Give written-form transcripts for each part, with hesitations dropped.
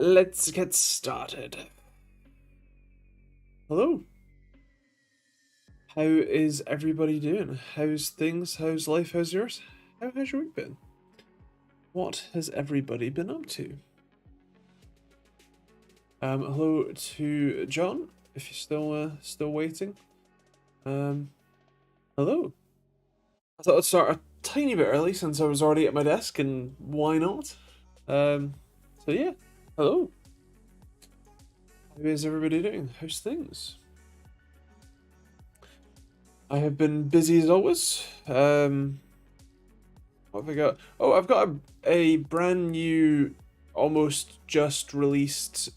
Let's get started. Hello. How is everybody doing? How's things? How's life? How's yours? How has your week been? What has everybody been up to? Hello to John, if you're still waiting. Hello. I thought I'd start a tiny bit early since I was already at my desk, and why not? So yeah, hello. How is everybody doing? How's things? I have been busy as always. What have I got? Oh, I've got a brand new, almost just released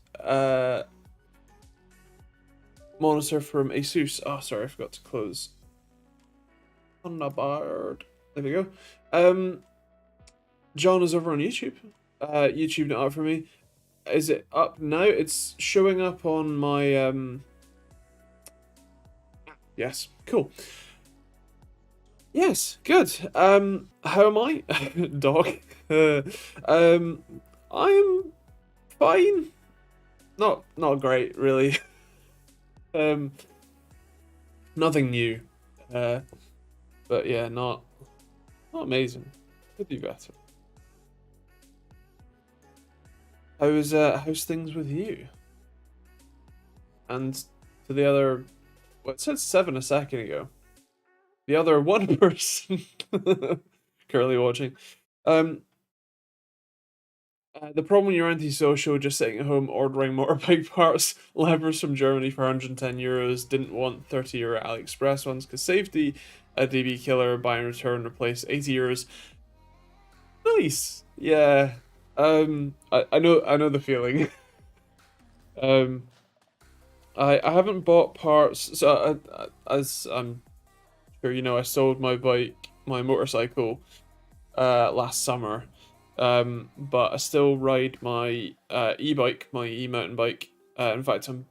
monitor from Asus. Oh, sorry, I forgot to close on the board. There we go. John is over on YouTube. YouTube it out for me. Is it up now? It's showing up on my Yes, cool. Yes, good. How am I? Dog. I'm fine. Not great, really. Nothing new. But yeah, not amazing. Could be better. How's things with you? And to the other, well, it said 7 a second ago. The other one person currently watching. The problem when you're antisocial, just sitting at home ordering motorbike parts, levers from Germany for 110 euros, didn't want 30 € AliExpress ones because safety, a DB killer, buy and return, replace 80 euros. Nice, yeah. I know the feeling. I haven't bought parts, so as I'm sure you know, I sold my motorcycle, last summer. But I still ride my e-bike, my e-mountain bike. In fact, I'm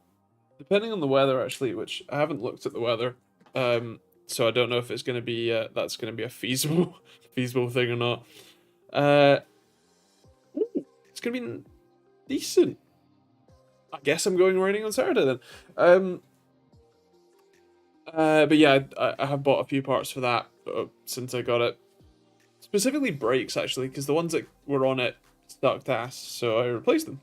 depending on the weather actually, which I haven't looked at the weather. So I don't know if it's gonna be that's gonna be a feasible feasible thing or not. It's gonna be decent. I guess I'm going riding on Saturday then. But yeah, I have bought a few parts for that since I got it. Specifically brakes, actually, because the ones that were on it sucked ass, so I replaced them.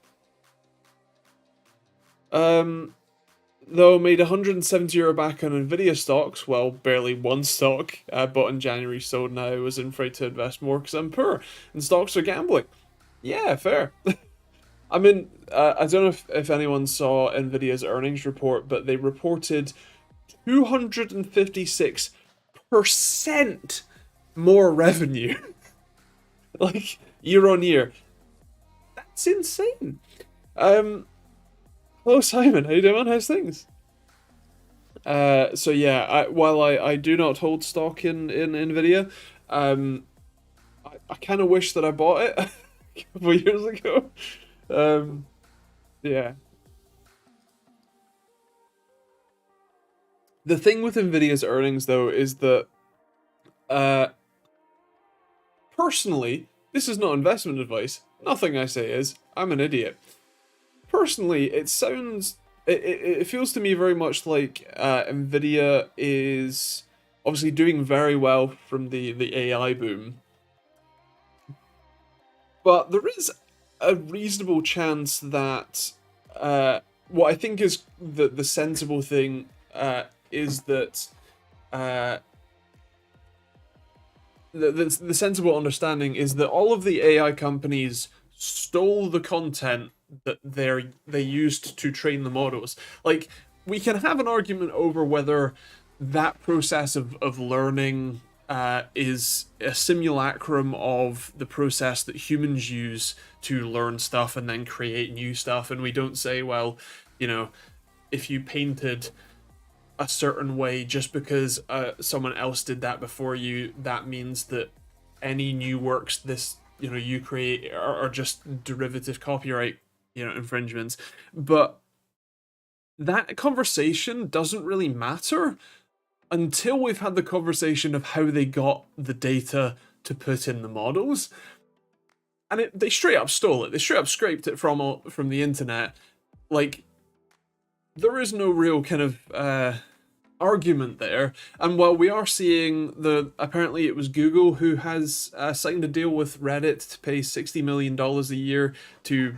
Though made 170 € back on Nvidia stocks, well, barely one stock bought in January, sold now, was in afraid to invest more because I'm poor, and stocks are gambling. Yeah, fair. I mean, I don't know if anyone saw Nvidia's earnings report, but they reported 256% more revenue. Like, year on year. That's insane. Hello Simon, how you doing? How's things? So yeah, while I do not hold stock in Nvidia, I kind of wish that I bought it a couple years ago. Yeah. The thing with Nvidia's earnings though is that, uh, personally, this is not investment advice. Nothing I say is. I'm an idiot. Personally, it feels to me very much like Nvidia is obviously doing very well from the AI boom, but there is a reasonable chance that what I think is the sensible thing is that uh, the sensible understanding is that all of the AI companies stole the content that they used to train the models. Like, we can have an argument over whether that process of learning is a simulacrum of the process that humans use to learn stuff and then create new stuff, and we don't say, well, you know, if you painted a certain way just because someone else did that before you, that means that any new works you create are just derivative copyright infringements. But that conversation doesn't really matter until we've had the conversation of how they got the data to put in the models. and they straight up stole it. They straight up scraped it from the internet. Like, there is no real kind of argument there. And while we are seeing apparently it was Google who has signed a deal with Reddit to pay $60 million a year to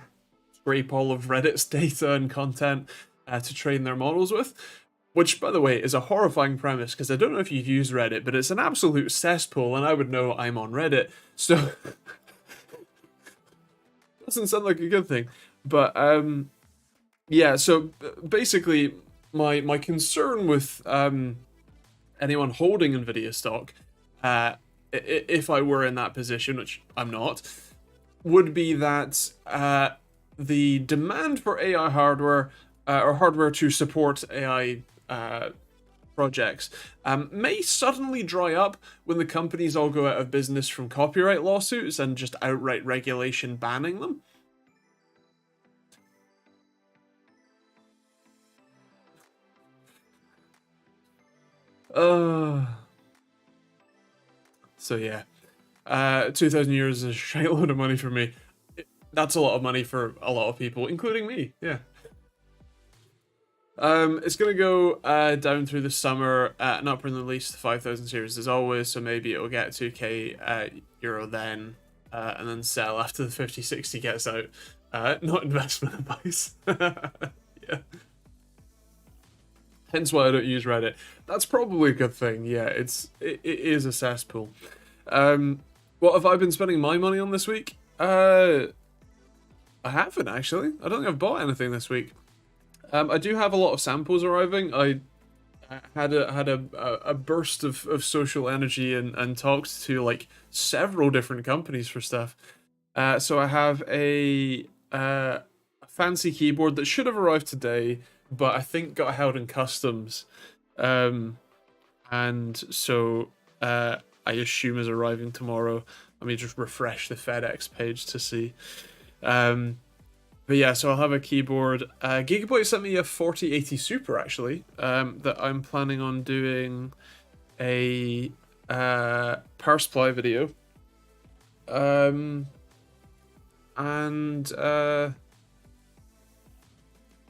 scrape all of Reddit's data and content to train their models with. Which, by the way, is a horrifying premise, because I don't know if you've used Reddit, but it's an absolute cesspool, and I would know I'm on Reddit, so doesn't sound like a good thing. But yeah, so basically my concern with anyone holding Nvidia stock, if I were in that position, which I'm not, would be that the demand for AI hardware or hardware to support AI projects may suddenly dry up when the companies all go out of business from copyright lawsuits and just outright regulation banning them. So yeah, 2,000 euros is a shitload of money for me. That's a lot of money for a lot of people, including me. Yeah. It's gonna go down through the summer, not bring the least 5,000 series as always, so maybe it'll get 2k euro then, and then sell after the 5060 gets out. Not investment advice. Yeah. Hence why I don't use Reddit. That's probably a good thing. Yeah, it is a cesspool. What have I been spending my money on this week? I haven't actually. I don't think I've bought anything this week. I do have a lot of samples arriving. I had a burst of social energy and talked to like several different companies for stuff. So I have a fancy keyboard that should have arrived today, but I think got held in customs, and so I assume is arriving tomorrow. Let me just refresh the FedEx page to see. But yeah, so I'll have a keyboard. Gigabyte sent me a 4080 Super actually, that I'm planning on doing a power supply video.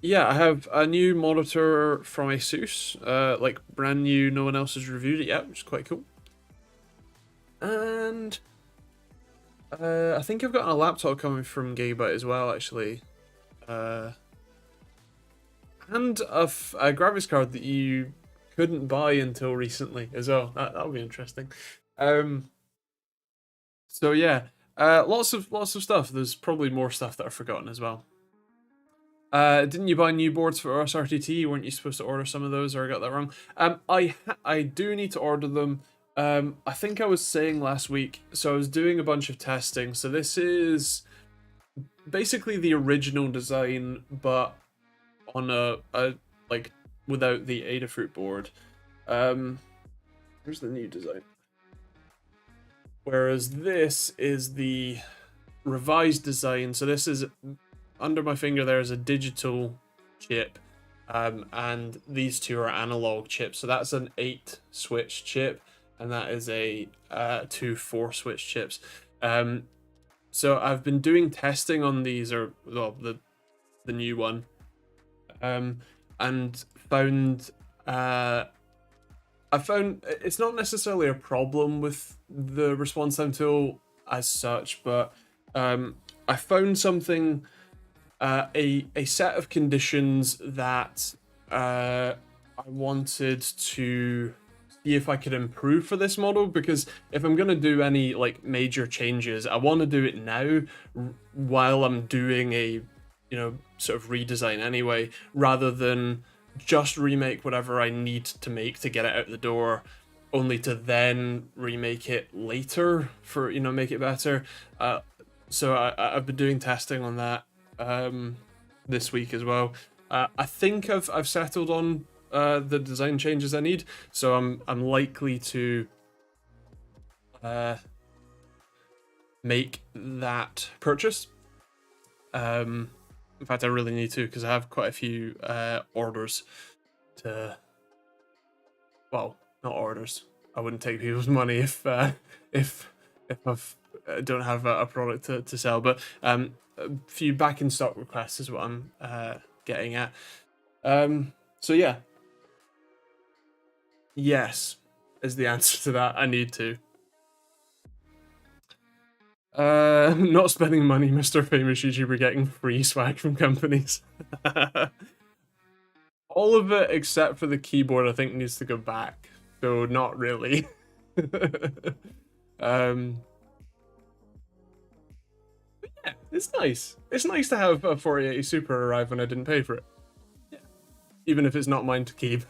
Yeah, I have a new monitor from ASUS, like brand new, no one else has reviewed it yet, which is quite cool. And I think I've got a laptop coming from Gigabyte as well, actually. And a graphics card that you couldn't buy until recently as well. That'll be interesting. So yeah, lots of stuff. There's probably more stuff that I've forgotten as well. Didn't you buy new boards for RTT? Weren't you supposed to order some of those, or I got that wrong? I do need to order them. I think I was saying last week, so I was doing a bunch of testing. So this is basically the original design, but on a like without the Adafruit board. Here's the new design. Whereas this is the revised design. So this is under my finger. There is a digital chip, and these two are analog chips. So that's an 8 switch chip, and that is a 2 4 switch chips. So I've been doing testing on these, or well, the new one, and found I found it's not necessarily a problem with the response time tool as such, but I found something, a set of conditions that I wanted to see if I could improve for this model, because if I'm going to do any like major changes, I want to do it now while I'm doing a, you know, sort of redesign anyway, rather than just remake whatever I need to make to get it out the door, only to then remake it later for, you know, make it better. So I've been doing testing on that this week as well. I think I've settled on the design changes I need, so I'm likely to make that purchase. In fact, I really need to, because I have quite a few orders to. Well, not orders. I wouldn't take people's money if I've don't have a product to sell. But a few back in stock requests is what I'm getting at. So yeah, yes is the answer to that. I need to. Not spending money, Mr. Famous YouTuber getting free swag from companies. All of it except for the keyboard, I think, needs to go back. So not really. Yeah, it's nice. It's nice to have a 4080 Super arrive when I didn't pay for it. Yeah, even if it's not mine to keep.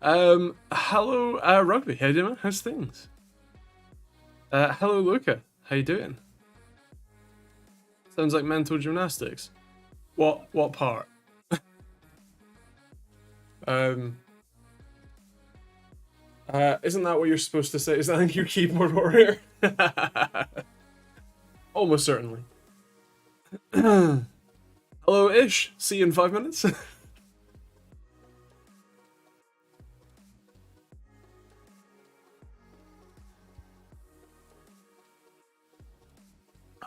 Hello, Rugby. How you doing? How's things? Hello, Luca. How you doing? Sounds like mental gymnastics. What part? Isn't that what you're supposed to say? Is that your keyboard warrior? Almost certainly. Hello, Ish. See you in 5 minutes.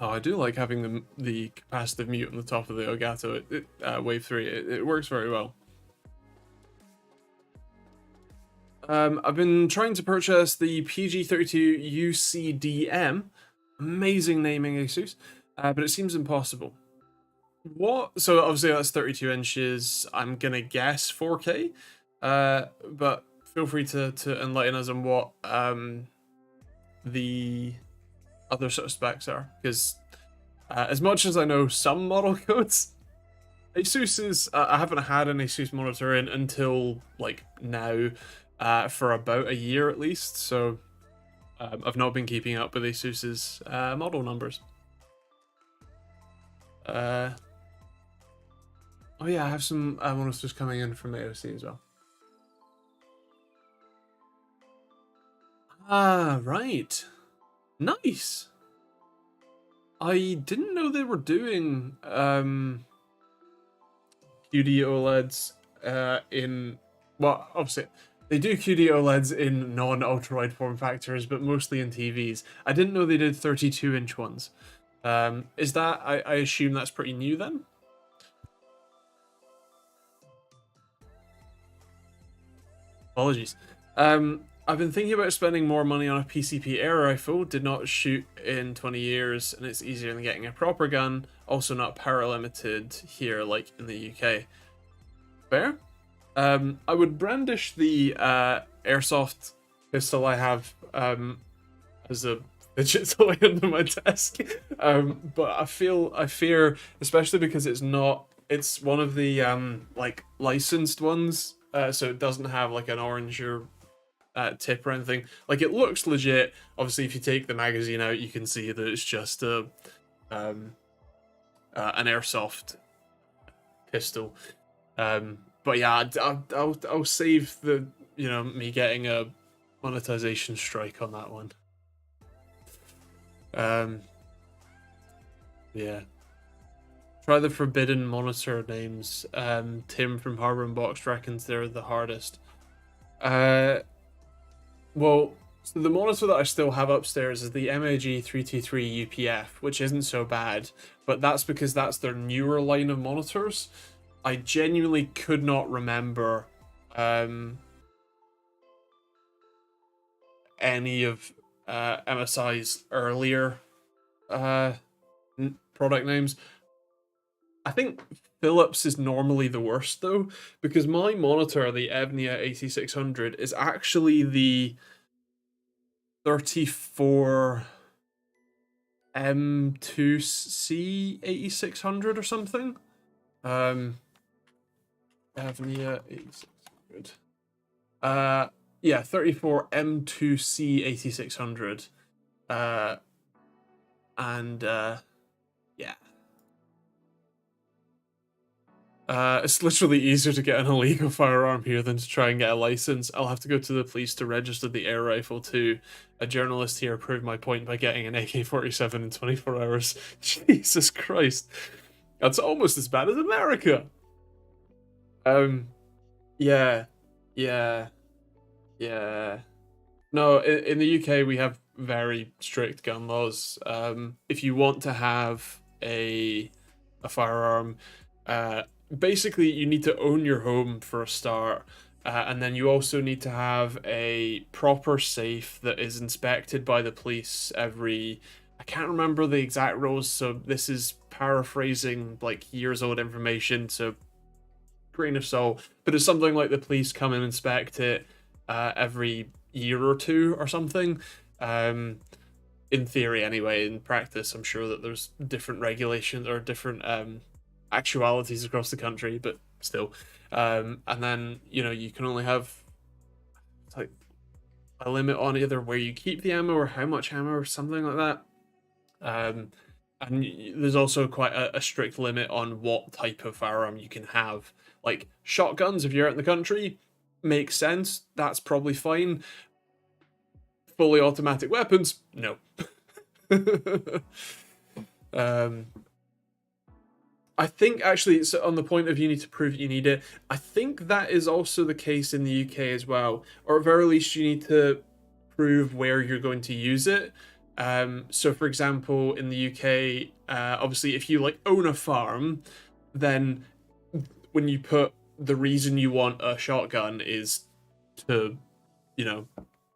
Oh, I do like having the capacitive mute on the top of the Elgato Wave 3. It works very well. I've been trying to purchase the PG32 UCDM. Amazing naming, Asus. But it seems impossible. What? So obviously that's 32 inches. I'm gonna guess 4K. But feel free to enlighten us on what the other sort of specs are, because as much as I know some model codes, Asus is I haven't had an Asus monitor in until like now for about a year at least, so I've not been keeping up with Asus's model numbers. Oh yeah, I have some monitors coming in from AOC as well. Ah, right. Nice. I didn't know they were doing QD OLEDs in, well, obviously they do QD OLEDs in non-ultra wide form factors, but mostly in TVs. I didn't know they did 32-inch ones. Is that, I assume that's pretty new then? Apologies. I've been thinking about spending more money on a PCP air rifle. Did not shoot in 20 years, and it's easier than getting a proper gun. Also not power limited here like in the UK. Fair. I would brandish the airsoft pistol I have as a fidget toy under my desk. But I fear, especially because it's one of the like licensed ones, so it doesn't have like an orange or tip or anything. Like, it looks legit. Obviously, if you take the magazine out, you can see that it's just an airsoft pistol. But yeah, I'll save the me getting a monetization strike on that one. Yeah. Try the forbidden monitor names. Tim from Harbour and Box reckons they're the hardest. Well, so the monitor that I still have upstairs is the MAG 323 UPF, which isn't so bad, but that's because that's their newer line of monitors. I genuinely could not remember any of MSI's earlier product names. I think Philips is normally the worst though, because my monitor, the Evnia 8600, is actually the 34 M2C 8600 or something. Evnia 8600. Yeah, 34 M2C 8600. And yeah. It's literally easier to get an illegal firearm here than to try and get a license. I'll have to go to the police to register the air rifle too. A journalist here proved my point by getting an AK-47 in 24 hours. Jesus Christ. That's almost as bad as America. Yeah. No, in the UK we have very strict gun laws. If you want to have a firearm, basically you need to own your home for a start. And then you also need to have a proper safe that is inspected by the police every. I can't remember the exact rules, so this is paraphrasing like years old information, so grain of salt. But it's something like the police come and inspect it every year or two or something. In theory, anyway. In practice, I'm sure that there's different regulations or different actualities across the country, but still. And then you can only have like a limit on either where you keep the ammo or how much ammo or something like that. And there's also quite a strict limit on what type of firearm you can have. Like shotguns, if you're out in the country, makes sense. That's probably fine. Fully automatic weapons, no. I think actually, so on the point of you need to prove you need it, I think that is also the case in the UK as well, or at very least you need to prove where you're going to use it. So for example, in the UK, obviously if you like own a farm, then when you put the reason you want a shotgun is to,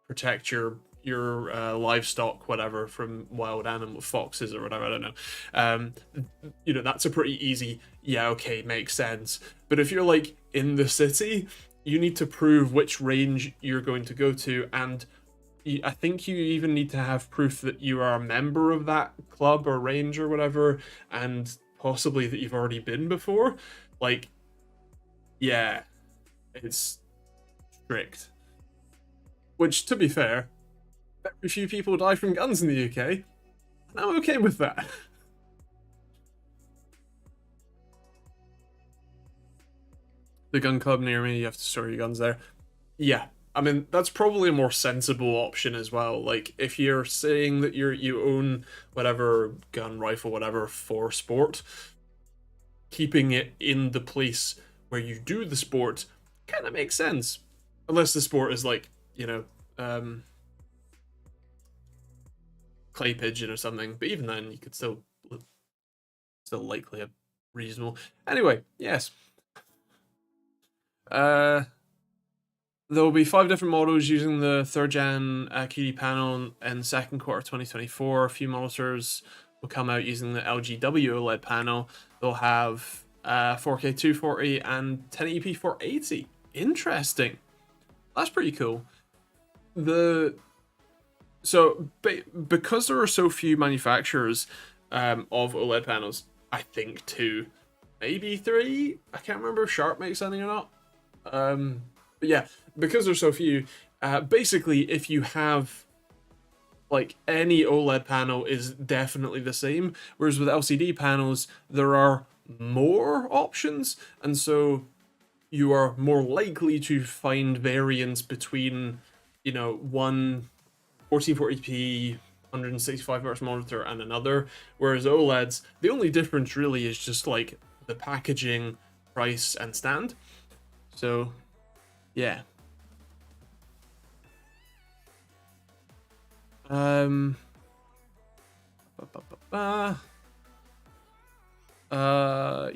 protect your livestock, whatever, from wild animal foxes or whatever, I don't know. That's a pretty easy, yeah, okay, makes sense. But if you're like in the city, you need to prove which range you're going to go to, and I think you even need to have proof that you are a member of that club or range or whatever, and possibly that you've already been before. Like, yeah, it's strict. Which, to be fair, very few people die from guns in the UK, and I'm okay with that. The gun club near me, you have to store your guns there. Yeah, I mean, that's probably a more sensible option as well. Like, if you're saying that you own whatever gun, rifle, whatever for sport, keeping it in the place where you do the sport kind of makes sense. Unless the sport is like, clay pigeon or something, but even then you could still likely have reasonable. Anyway, yes. There will be 5 different models using the 3rd gen QD panel in second quarter 2024. A few monitors will come out using the LGW OLED panel. They'll have 4K 240 and 1080p 480. Interesting. That's pretty cool. So because there are so few manufacturers of OLED panels, I think 2, maybe 3. I can't remember if Sharp makes any or not. But yeah, because there's so few, basically if you have like any OLED panel is definitely the same, whereas with LCD panels there are more options, and so you are more likely to find variance between one 1440p 165 Hz monitor and another, whereas OLEDs, the only difference really is just like the packaging, price, and stand. So yeah. You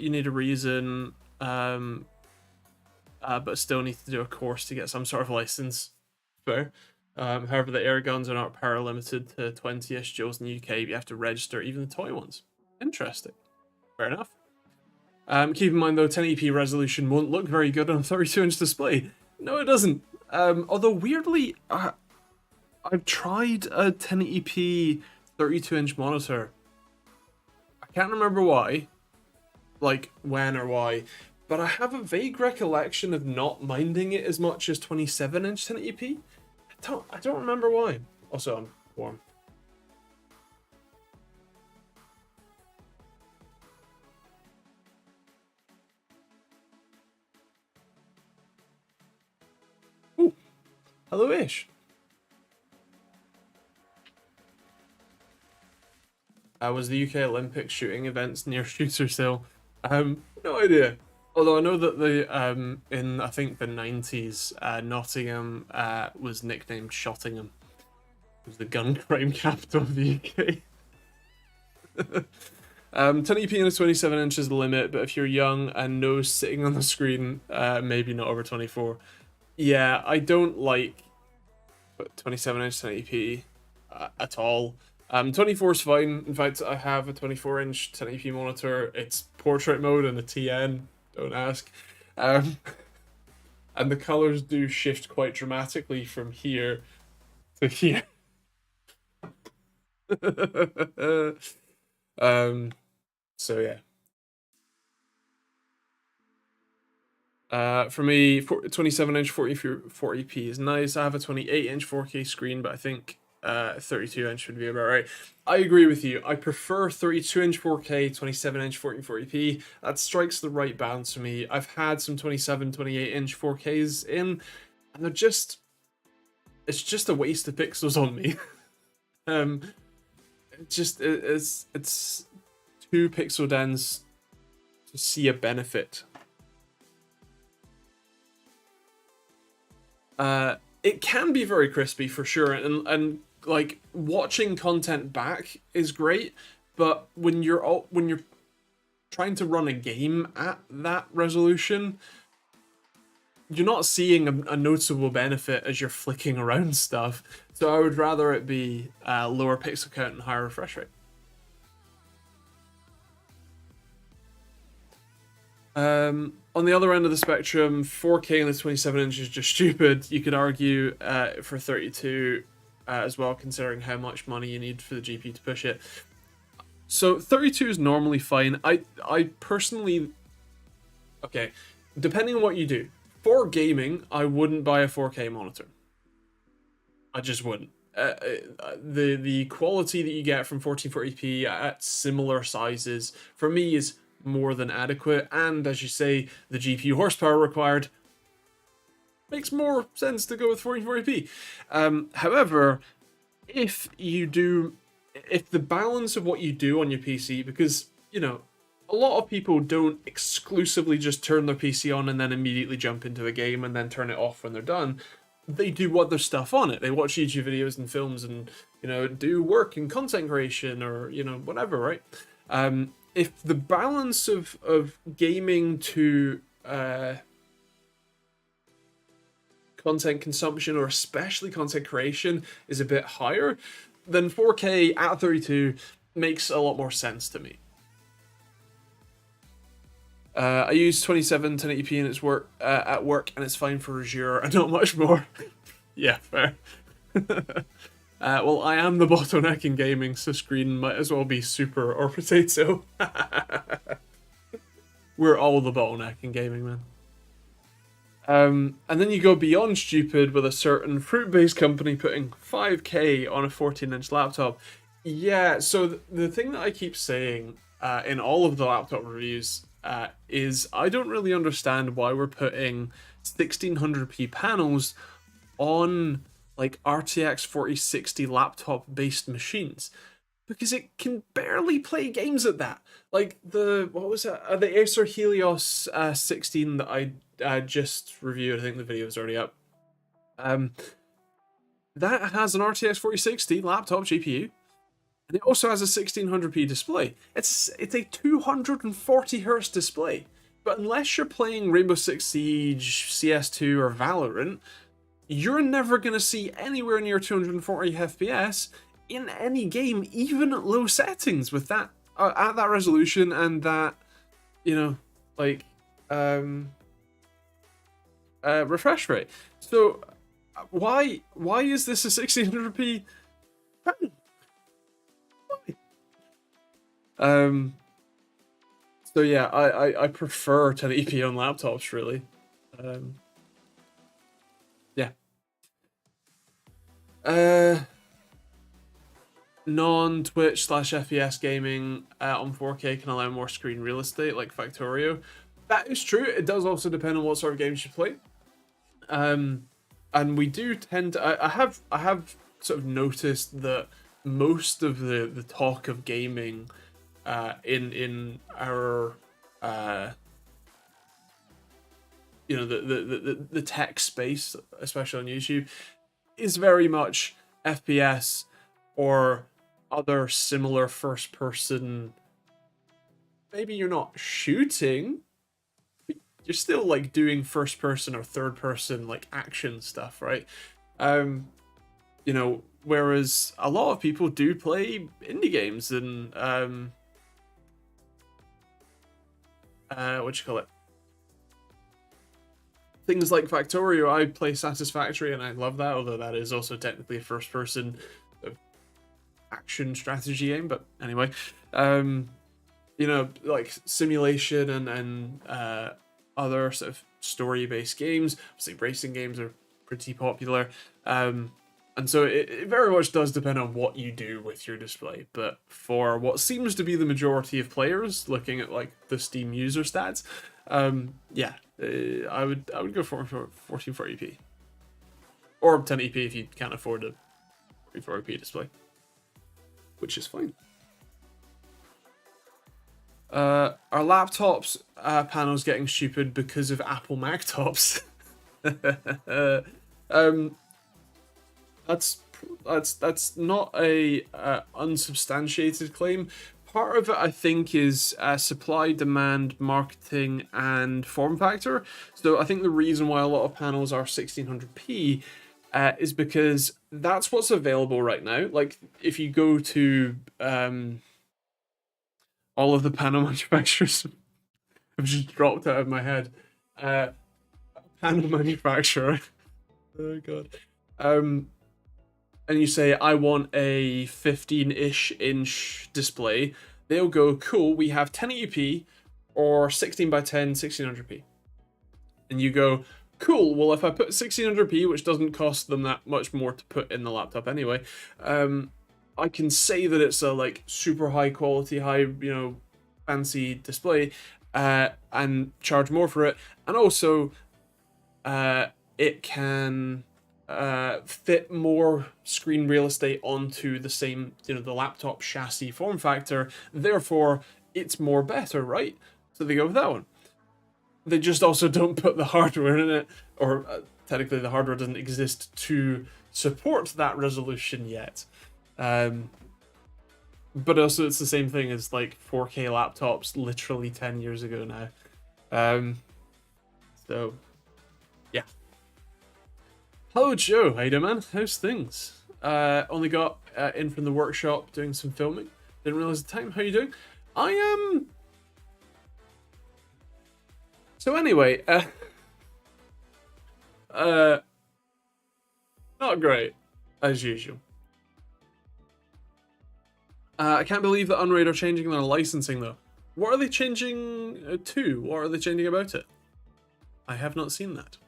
need a reason, but still need to do a course to get some sort of license. Fair. However, the air guns are not power limited to 20-ish joules in the UK, but you have to register even the toy ones. Interesting. Fair enough. Keep in mind though, 1080p resolution won't look very good on a 32-inch display. No, it doesn't. Although weirdly, I've tried a 1080p 32-inch monitor. I can't remember why, like when or why, but I have a vague recollection of not minding it as much as 27-inch 1080p. I don't remember why. Also, I'm warm. Ooh, hello, Ish. Was the UK Olympic shooting events near Shooter's Hill? No idea. Although I know that in I think the 90s, Nottingham was nicknamed Shottingham Who's the gun crime capital of the UK. 1080p and a 27 inch is the limit, but if you're young and no sitting on the screen, maybe not over 24. Yeah, I don't like 27 inch 1080p at all. 24 is fine. In fact, I have a 24 inch 1080p monitor. It's portrait mode and a TN. Don't ask. And the colors do shift quite dramatically from here to here. So yeah. For me, 27 inch 40p is nice. I have a 28 inch 4K screen, but I think 32 inch would be about right. I agree with you. I prefer 32 inch 4K, 27 inch 1440p. That strikes the right balance for me. I've had some 27, 28 inch 4Ks in, and they're just, it's just a waste of pixels on me. It's too pixel dense to see a benefit. It can be very crispy for sure, and like watching content back is great, but when you're trying to run a game at that resolution, you're not seeing a noticeable benefit as you're flicking around stuff. So I would rather it be lower pixel count and higher refresh rate. On the other end of the spectrum, 4K and the 27 inch is just stupid. You could argue for 32 as well, considering how much money you need for the GPU to push it. So 32 is normally fine. I personally, okay, depending on what you do. For gaming, I wouldn't buy a 4K monitor. I just wouldn't. The quality that you get from 1440p at similar sizes, for me, is more than adequate, and as you say, the GPU horsepower required makes more sense to go with 1440p. However, if the balance of what you do on your PC, because, you know, a lot of people don't exclusively just turn their PC on and then immediately jump into a game and then turn it off when they're done. They do other stuff on it. They watch YouTube videos and films and, you know, do work in content creation or, you know, whatever, right? If the balance of gaming to content consumption, or especially content creation, is a bit higher, then 4K at 32 makes a lot more sense to me. I use 27 1080p and it's at work, and it's fine for Azure and not much more. Yeah, fair. Well, I am the bottleneck in gaming, so screen might as well be super or potato. We're all the bottleneck in gaming, man. And then you go beyond stupid with a certain fruit-based company putting 5K on a 14-inch laptop. Yeah, so the thing that I keep saying in all of the laptop reviews is I don't really understand why we're putting 1600p panels on like RTX 4060 laptop-based machines, because it can barely play games at that. Like what was it? The Acer Helios 16 that I just reviewed. I think the video is already up. That has an RTX 4060 laptop GPU, and it also has a 1600p display. It's a 240 Hz display, but unless you're playing Rainbow Six Siege, CS2, or Valorant, you're never going to see anywhere near 240 FPS in any game, even at low settings, with that at that resolution and that, you know, like refresh rate. So why is this a 1600p panel? Why? So yeah, I prefer 1080p on laptops, really. Yeah. Non-Twitch / FPS gaming on 4K can allow more screen real estate, like Factorio. That is true. It does also depend on what sort of games you play. And we do tend to. I have sort of noticed that most of the talk of gaming in our you know, the tech space, especially on YouTube, is very much FPS or other similar first person, maybe you're not shooting, but you're still like doing first person or third person like action stuff, right? You know, whereas a lot of people do play indie games and what you call it, things like Factorio. I play Satisfactory and I love that, although that is also technically a first person action strategy game. But anyway, you know, like simulation and other sort of story based games. Obviously, racing games are pretty popular. And so it very much does depend on what you do with your display. But for what seems to be the majority of players, looking at like the Steam user stats, yeah, I would go for 1440p or 1080p if you can't afford a 1440p display, which is fine. Are laptops panels getting stupid because of Apple Mac tops? That's not a unsubstantiated claim. Part of it, I think, is supply, demand, marketing, and form factor. So I think the reason why a lot of panels are 1600p is because that's what's available right now. Like, if you go to all of the panel manufacturers, have just dropped out of my head. Panel manufacturer. Oh god. And you say, I want a 15-ish inch display, they'll go, cool, we have 1080p or 16 by 10, 1600p. And you go, cool, well, if I put 1600p, which doesn't cost them that much more to put in the laptop anyway, I can say that it's a like super high quality, fancy display, and charge more for it. And also, it can fit more screen real estate onto the same, the laptop chassis form factor. Therefore, it's more better, right? So they go with that one. They just also don't put the hardware in it, or technically the hardware doesn't exist to support that resolution yet. But also it's the same thing as like 4K laptops literally 10 years ago now. So, yeah. Hello, Joe. How you doing, man? How's things? Only got in from the workshop doing some filming. Didn't realize the time. How you doing? I am. So anyway, not great as usual. I can't believe that Unraid are changing their licensing though. What are they changing to? What are they changing about it? I have not seen that.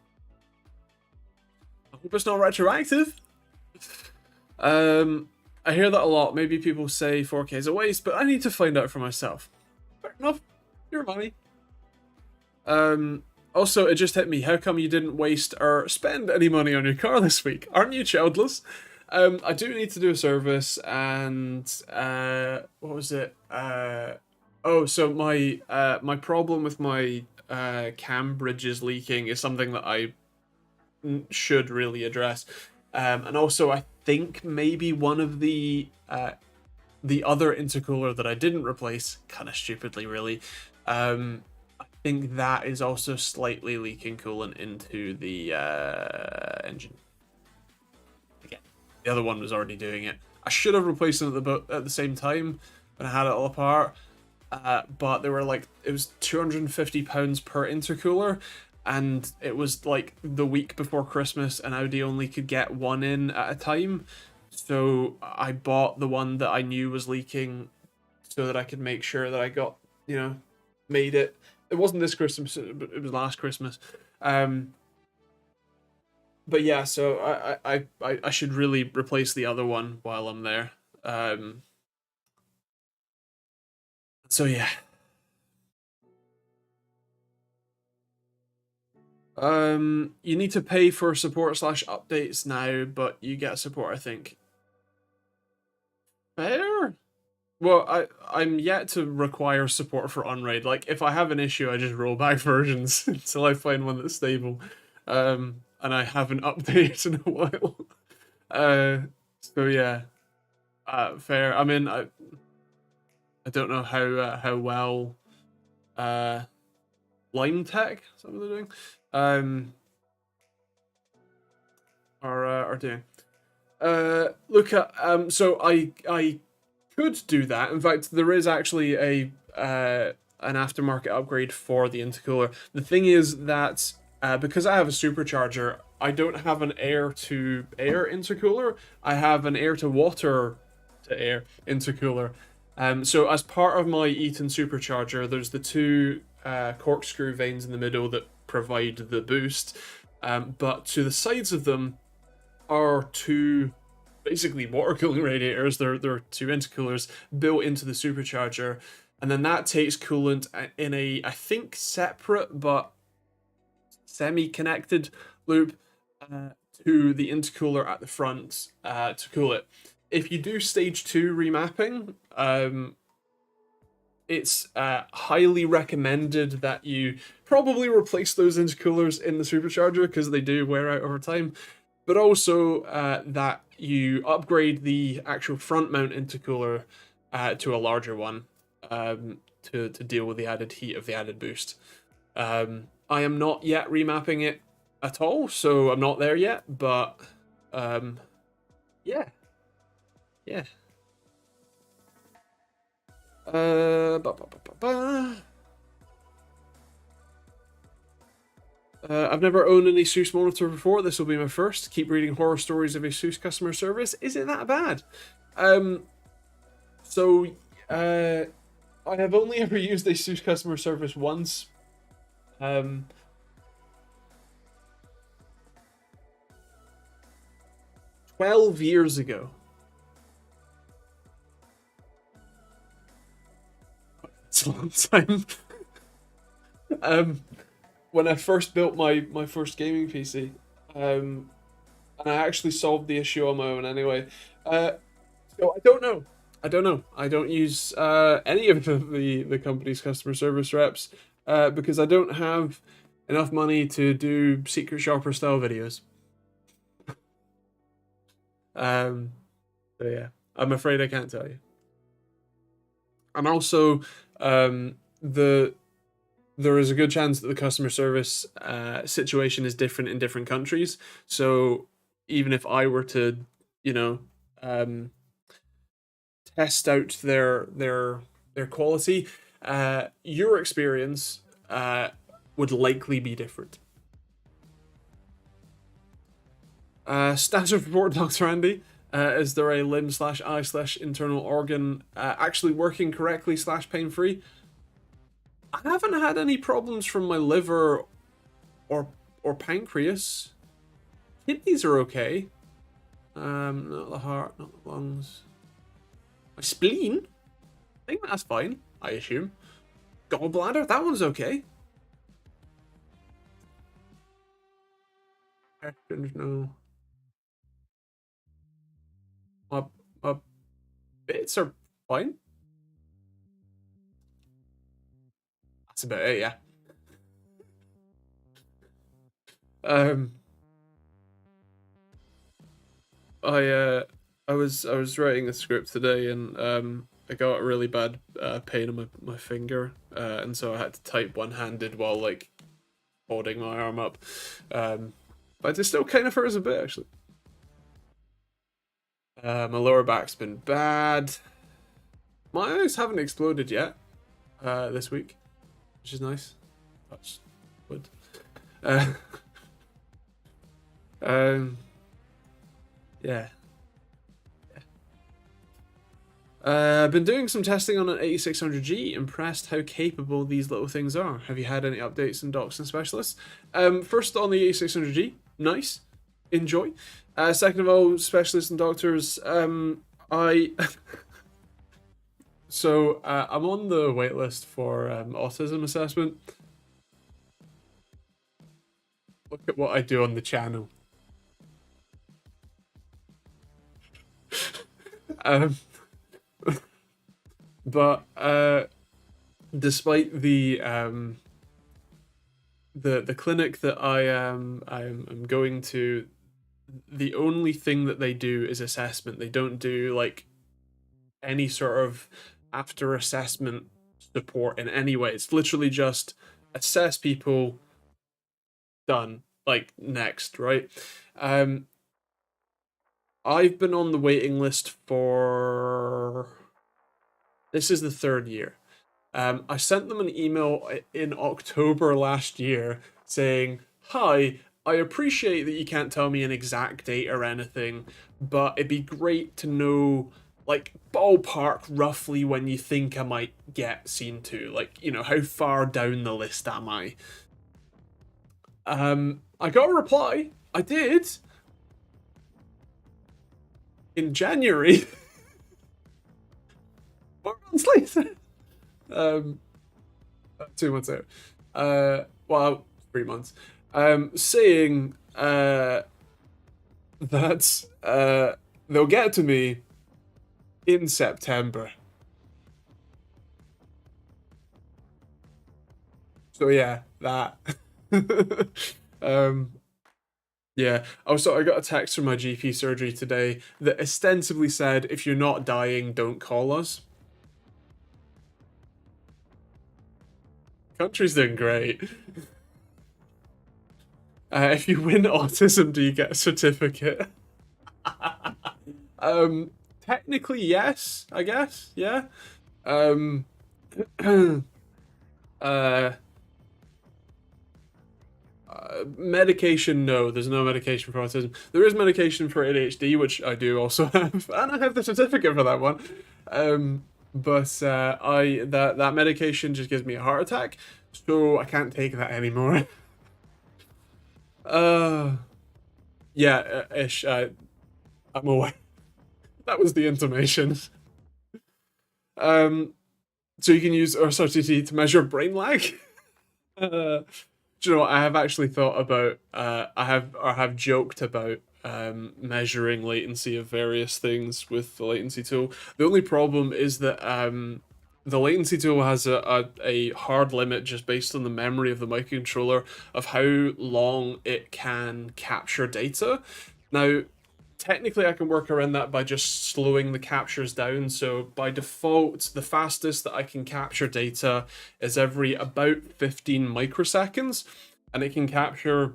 I hope it's not retroactive. I hear that a lot. Maybe people say 4K is a waste, but I need to find out for myself. Fair enough. Your money. Also, it just hit me. How come you didn't waste or spend any money on your car this week? Aren't you childless? I do need to do a service, and what was it? So my problem with my cam bridges leaking is something that I should really address. And also, I think maybe one of the other intercooler that I didn't replace, kind of stupidly, really. I think that is also slightly leaking coolant into the engine. Again, the other one was already doing it. I should have replaced them at the same time when I had it all apart. But they were like, it was £250 per intercooler. And it was like the week before Christmas, and Audi only could get one in at a time. So I bought the one that I knew was leaking so that I could make sure that I got, made it. It wasn't this Christmas, it was last Christmas. But yeah, so I should really replace the other one while I'm there. So yeah. You need to pay for support / updates now, but you get support, I think. Fair? Well, I'm yet to require support for Unraid. Like, if I have an issue, I just roll back versions until I find one that's stable. And I haven't updated in a while. So yeah, fair. I mean, I don't know how well uh Lime Tech, is that what they're doing? Are doing. Look at so I could do that. In fact, there is actually a an aftermarket upgrade for the intercooler. The thing is that because I have a supercharger, I don't have an air to air intercooler. I have an air to water to air intercooler. So as part of my Eaton supercharger, there's the two corkscrew vanes in the middle that provide the boost. But to the sides of them are two basically water cooling radiators. They're two intercoolers built into the supercharger, and then that takes coolant in a, I think, separate but semi-connected loop to the intercooler at the front to cool it. If you do stage 2 remapping, it's highly recommended that you probably replace those intercoolers in the supercharger because they do wear out over time, but also that you upgrade the actual front mount intercooler to a larger one to deal with the added heat of the added boost. I am not yet remapping it at all, so I'm not there yet, but yeah. Yeah. I've never owned an ASUS monitor before. This will be my first. Keep reading horror stories of ASUS customer service. Is it that bad? So I have only ever used ASUS customer service once. 12 years ago. It's a long time. When I first built my first gaming PC, and I actually solved the issue on my own anyway. So I don't know. I don't know. I don't use any of the company's customer service reps because I don't have enough money to do secret shopper style videos. So yeah, I'm afraid I can't tell you. And also, there is a good chance that the customer service situation is different in different countries. So even if I were to, you know, test out their quality, your experience would likely be different. Status report, Dr. Andy. Is there a limb slash eye slash internal organ actually working correctly slash pain free? I haven't had any problems from my liver or pancreas. Kidneys are okay. Not the heart, not the lungs. My spleen? I think that's fine, I assume. Gallbladder? That one's okay. No. My bits are fine. That's about it, yeah. I was writing a script today and I got a really bad pain in my finger and so I had to type one-handed while like holding my arm up. But it still kind of hurts a bit actually. My lower back's been bad. My eyes haven't exploded yet this week, which is nice. That's good. Yeah. I've been doing some testing on an 8600G. Impressed how capable these little things are. Have you had any updates on docs and specialists? First on the 8600G, nice, enjoy. Second of all, specialists and doctors. So I'm on the waitlist for autism assessment. Look at what I do on the channel. But despite the clinic that I'm going to, the only thing that they do is assessment. They don't do like any sort of after assessment support in any way. It's literally just assess people, done. Like next, right? Um, I've been on the waiting list for this is the third year. I sent them an email in October last year saying, "Hi, I appreciate that you can't tell me an exact date or anything, but it'd be great to know, like, ballpark roughly when you think I might get scene 2. Like, how far down the list am I?" I got a reply. I did. In January. 4 months later. 2 months out. Well, 3 months. Saying that they'll get to me in September. So yeah, that. Yeah. Also, I got a text from my GP surgery today that ostensibly said, "If you're not dying, don't call us." Country's doing great. If you win autism, do you get a certificate? Technically, yes, I guess. Yeah. Uh, medication, no. There's no medication for autism. There is medication for ADHD, which I do also have, and I have the certificate for that one. But that medication just gives me a heart attack, so I can't take that anymore. Yeah, ish. I'm aware. That was the intimation. So you can use RSRTT to measure brain lag. Do you know what? I have actually thought about. I have joked about measuring latency of various things with the latency tool. The only problem is that the latency tool has a hard limit just based on the memory of the microcontroller of how long it can capture data. Now, technically I can work around that by just slowing the captures down. So by default, the fastest that I can capture data is every about 15 microseconds, and it can capture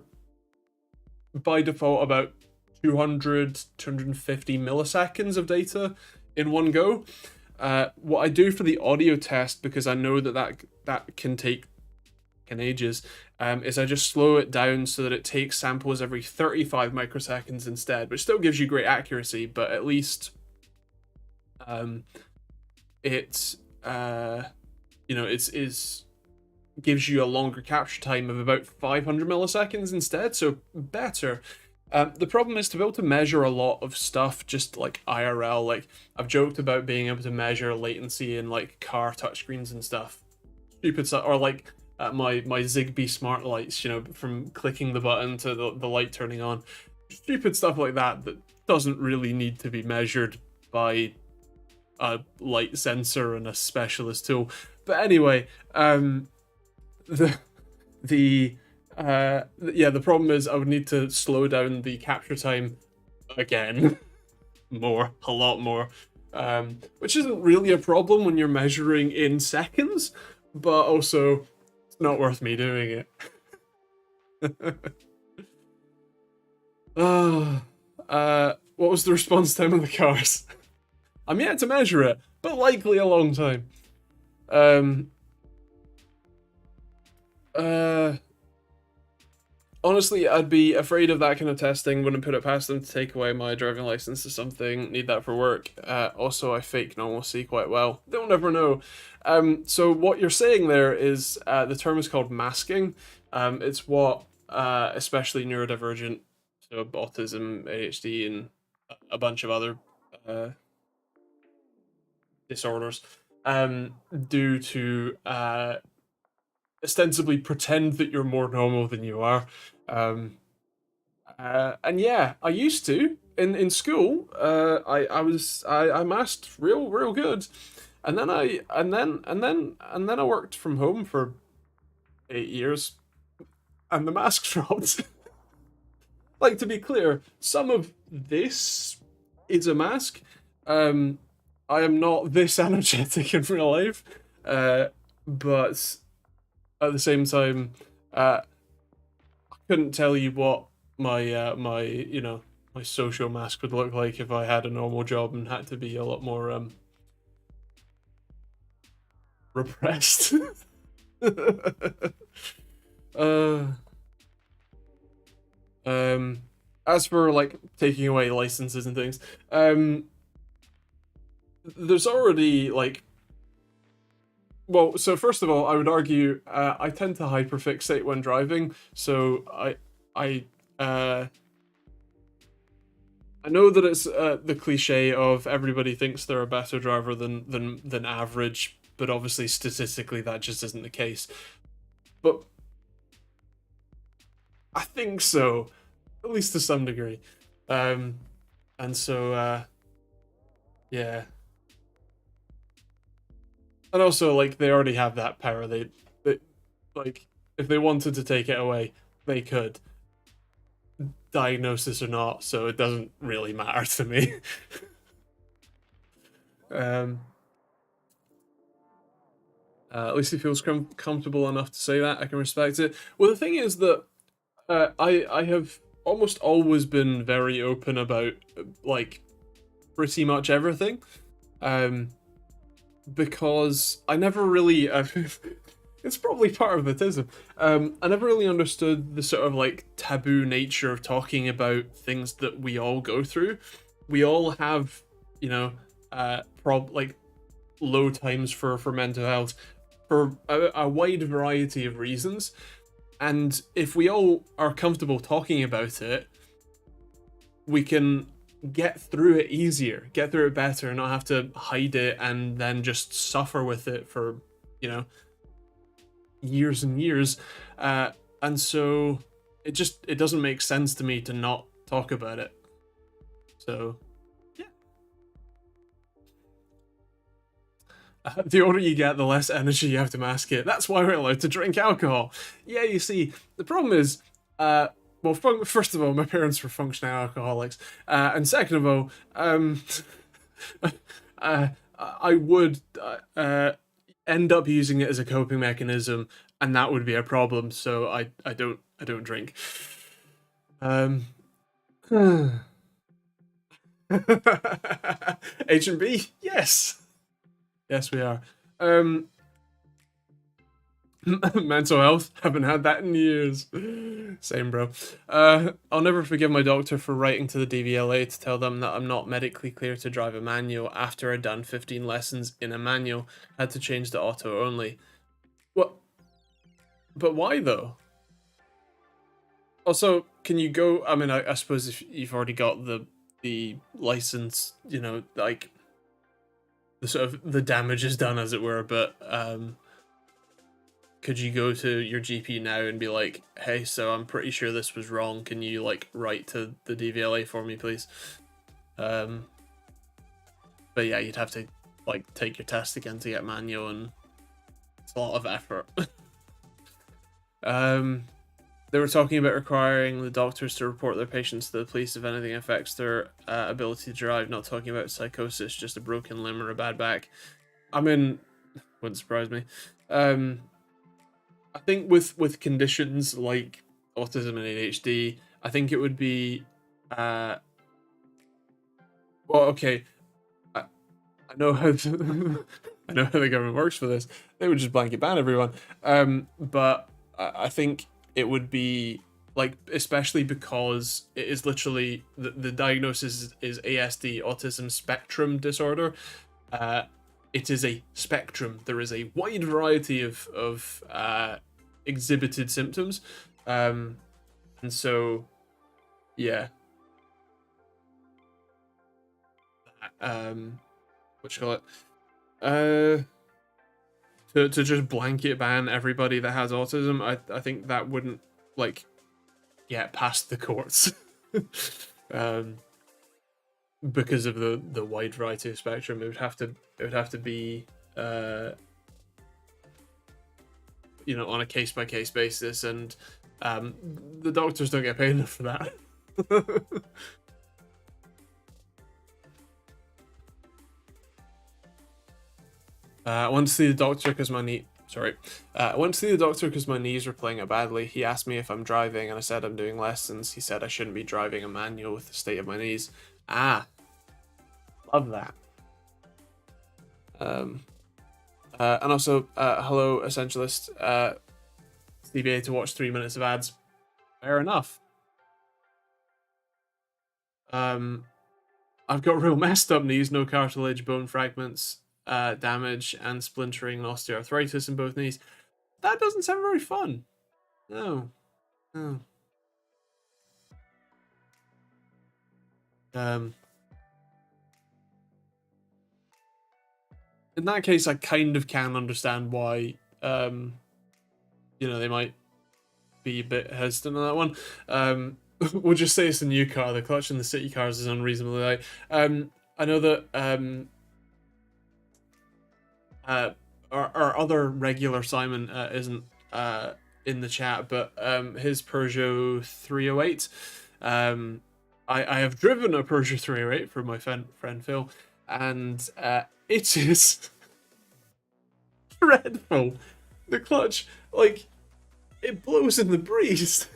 by default about 250 milliseconds of data in one go. What I do for the audio test, because I know that can take ages, is I just slow it down so that it takes samples every 35 microseconds instead, which still gives you great accuracy, but at least it's gives you a longer capture time of about 500 milliseconds instead, so better. The problem is to be able to measure a lot of stuff just like IRL. Like, I've joked about being able to measure latency in like car touchscreens and stuff, stupid stuff, or like my Zigbee smart lights, from clicking the button to the light turning on, stupid stuff like that doesn't really need to be measured by a light sensor and a specialist tool. But anyway, the problem is I would need to slow down the capture time again a lot more, which isn't really a problem when you're measuring in seconds, but also it's not worth me doing it. What was the response time on the cars? I'm yet to measure it, but likely a long time. Honestly, I'd be afraid of that kind of testing. Wouldn't put it past them to take away my driving license or something. Need that for work. Also, I fake normalcy quite well. They'll never know. So what you're saying there is the term is called masking. It's what especially neurodivergent, so autism, ADHD, and a bunch of other disorders do to ostensibly pretend that you're more normal than you are. And yeah, I used to in school. I masked real good, and then I worked from home for 8 years, and the mask dropped. like, to be clear, some of this is a mask. Um, I am not this energetic in real life, but at the same time, I couldn't tell you what my my social mask would look like if I had a normal job and had to be a lot more repressed. uh, um, as for like taking away licenses and things, there's already like, well, so first of all, I would argue I tend to hyperfixate when driving, so I I know that it's the cliche of everybody thinks they're a better driver than average, but obviously statistically that just isn't the case. But I think so, at least to some degree. And so yeah. And also, like, they already have that power. They like, if they wanted to take it away, they could, diagnosis or not, so it doesn't really matter to me. um at least he feels comfortable enough to say that. I can respect it. Well, the thing is that I have almost always been very open about like pretty much everything, because I never really. It's probably part of autism. I never really understood the sort of like taboo nature of talking about things that we all go through. We all have, you know, like low times for mental health for a wide variety of reasons. And if we all are comfortable talking about it, we can get through it easier, get through it better, and not have to hide it and then just suffer with it for, you know, years and years. And so it doesn't make sense to me to not talk about it. So the older you get, the less energy you have to mask it. That's why we're allowed to drink alcohol. Yeah, you see, the problem is, well, first of all, my parents were functioning alcoholics, and second of all, I would end up using it as a coping mechanism, and that would be a problem. So I don't drink. H&B, yes. Yes, we are. Mental health, haven't had that in years. Same, bro. I'll never forgive my doctor for writing to the DVLA to tell them that I'm not medically clear to drive a manual after I'd done 15 lessons in a manual. Had to change the auto only. What? But why though? Also, can you go? I mean, I suppose if you've already got the license, you know, like the sort of the damage is done, as it were. But could you go to your GP now and be like, hey, so I'm pretty sure this was wrong. Can you like write to the DVLA for me, please? But yeah, you'd have to like take your test again to get manual, and it's a lot of effort. They were talking about requiring the doctors to report their patients to the police if anything affects their ability to drive. Not talking about psychosis, just a broken limb or a bad back. I mean, wouldn't surprise me. I think with conditions like autism and ADHD, I think it would be well, okay. I know how I know how the government works for this. They would just blanket ban everyone. But I think it would be like, especially because it is literally the diagnosis is ASD, autism spectrum disorder. It is a spectrum. There is a wide variety of exhibited symptoms, and so yeah. What you call it? To just blanket ban everybody that has autism, I think that wouldn't like get past the courts. Because of the wide variety of spectrum, it would have to be you know, on a case by case basis, and the doctors don't get paid enough for that. I went to see the doctor because my knee. Sorry. I went to see the doctor because my knees were playing it badly. He asked me if I'm driving, and I said I'm doing lessons. He said I shouldn't be driving a manual with the state of my knees. Ah, love that. And also, hello, Essentialist. CBA to watch 3 minutes of ads. Fair enough. I've got real messed up knees, no cartilage, bone fragments, damage, and splintering and osteoarthritis in both knees. That doesn't sound very fun. No. No. In that case, I kind of can understand why, they might be a bit hesitant on that one. We'll just say it's a new car. The clutch in the city cars is unreasonably light. I know that our other regular Simon isn't in the chat, but his Peugeot 308. I have driven a Peugeot 308 for my friend Phil, and it is dreadful. The clutch, like, it blows in the breeze.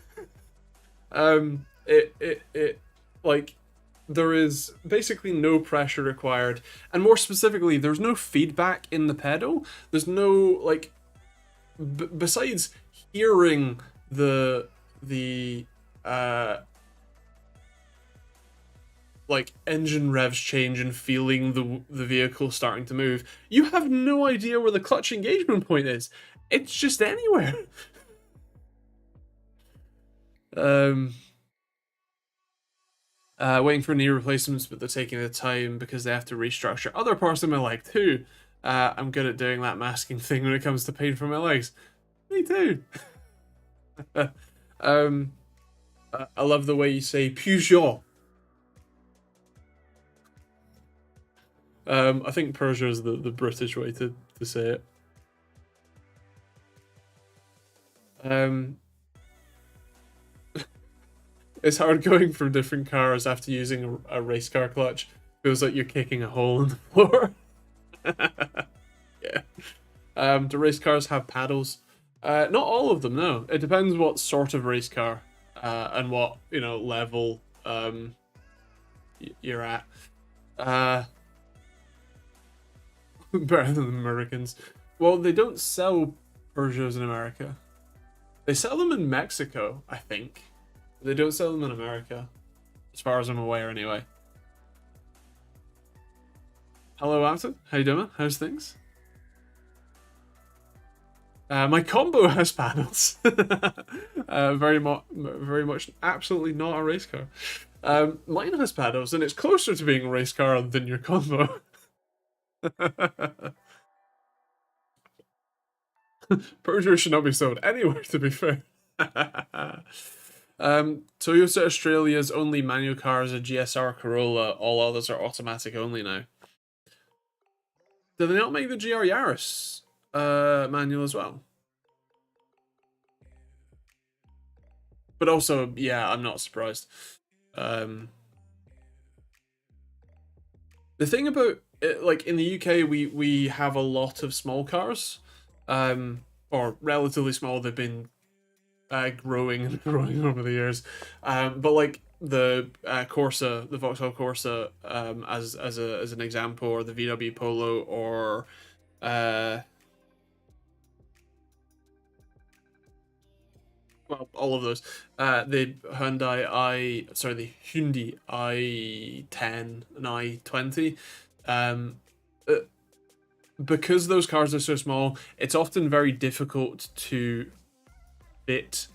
Like, there is basically no pressure required, and more specifically, there's no feedback in the pedal. There's no, like, besides hearing the like engine revs change and feeling the vehicle starting to move, you have no idea where the clutch engagement point is. It's just anywhere. Waiting for knee replacements, but they're taking the time because they have to restructure other parts of my leg too. I'm good at doing that masking thing when it comes to pain from my legs. Me too. I love the way you say Peugeot. I think Peugeot is the British way to say it. It's hard going from different cars after using a race car clutch. Feels like you're kicking a hole in the floor. Yeah. Do race cars have paddles? Not all of them, no. It depends what sort of race car and what, level you're at. Better than the Americans. Well, they don't sell Peugeots in America. They sell them in Mexico, I think. They don't sell them in America, as far as I'm aware, anyway. Hello, Afton. How you doing? How's things? My combo has panels. Very much, absolutely not a race car. Mine has paddles, and it's closer to being a race car than your combo. Peugeot should not be sold anywhere, to be fair. Toyota Australia's only manual car is a GSR Corolla. All others are automatic only now. Do they not make the GR Yaris manual as well? But also, yeah, I'm not surprised. The thing about it, like, in the UK, we have a lot of small cars, or relatively small. They've been growing and growing over the years, but like the Corsa, the Vauxhall Corsa, as an example, or the VW Polo, or well, all of those. The Hyundai i10 and i20. Because those cars are so small, it's often very difficult to fit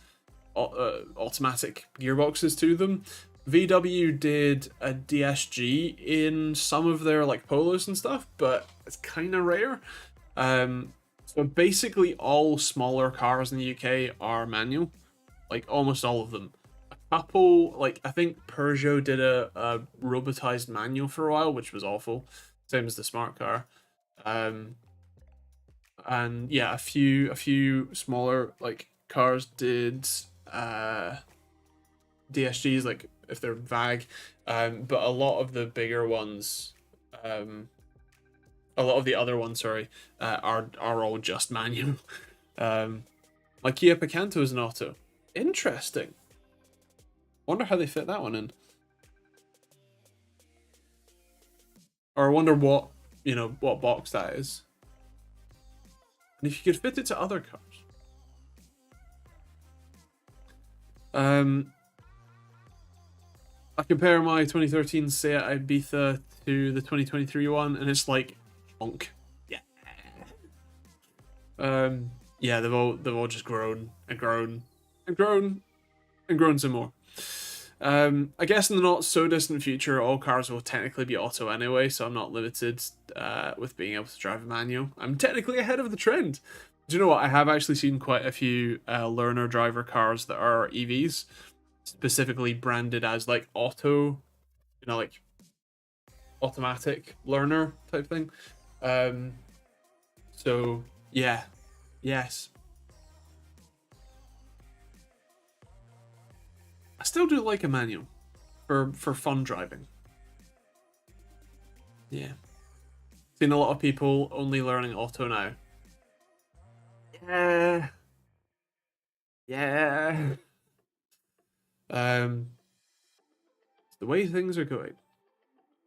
automatic gearboxes to them. VW did a DSG in some of their like Polos and stuff, but it's kind of rare. So basically all smaller cars in the UK are manual, like almost all of them. A couple, like I think Peugeot did a robotized manual for a while, which was awful. Same as the smart car. And yeah, a few smaller like cars did DSGs, like vague. But a lot of the bigger ones, a lot of the other ones, sorry, are all just manual. Like Kia Picanto is an auto. Interesting. Wonder how they fit that one in. Or I wonder what, what box that is. And if you could fit it to other cars. I compare my 2013 Seat Ibiza to the 2023 one, and it's like, honk. Yeah. Yeah, they've all just grown and grown and grown and grown some more. I guess in the not so distant future, all cars will technically be auto anyway, so I'm not limited with being able to drive a manual. I'm technically ahead of the trend. Do you know what? I have actually seen quite a few learner driver cars that are EVs, specifically branded as like auto, like automatic learner type thing. So yeah, yes. I still do like a manual for fun driving. Yeah. Seen a lot of people only learning auto now. Yeah. Yeah. The way things are going.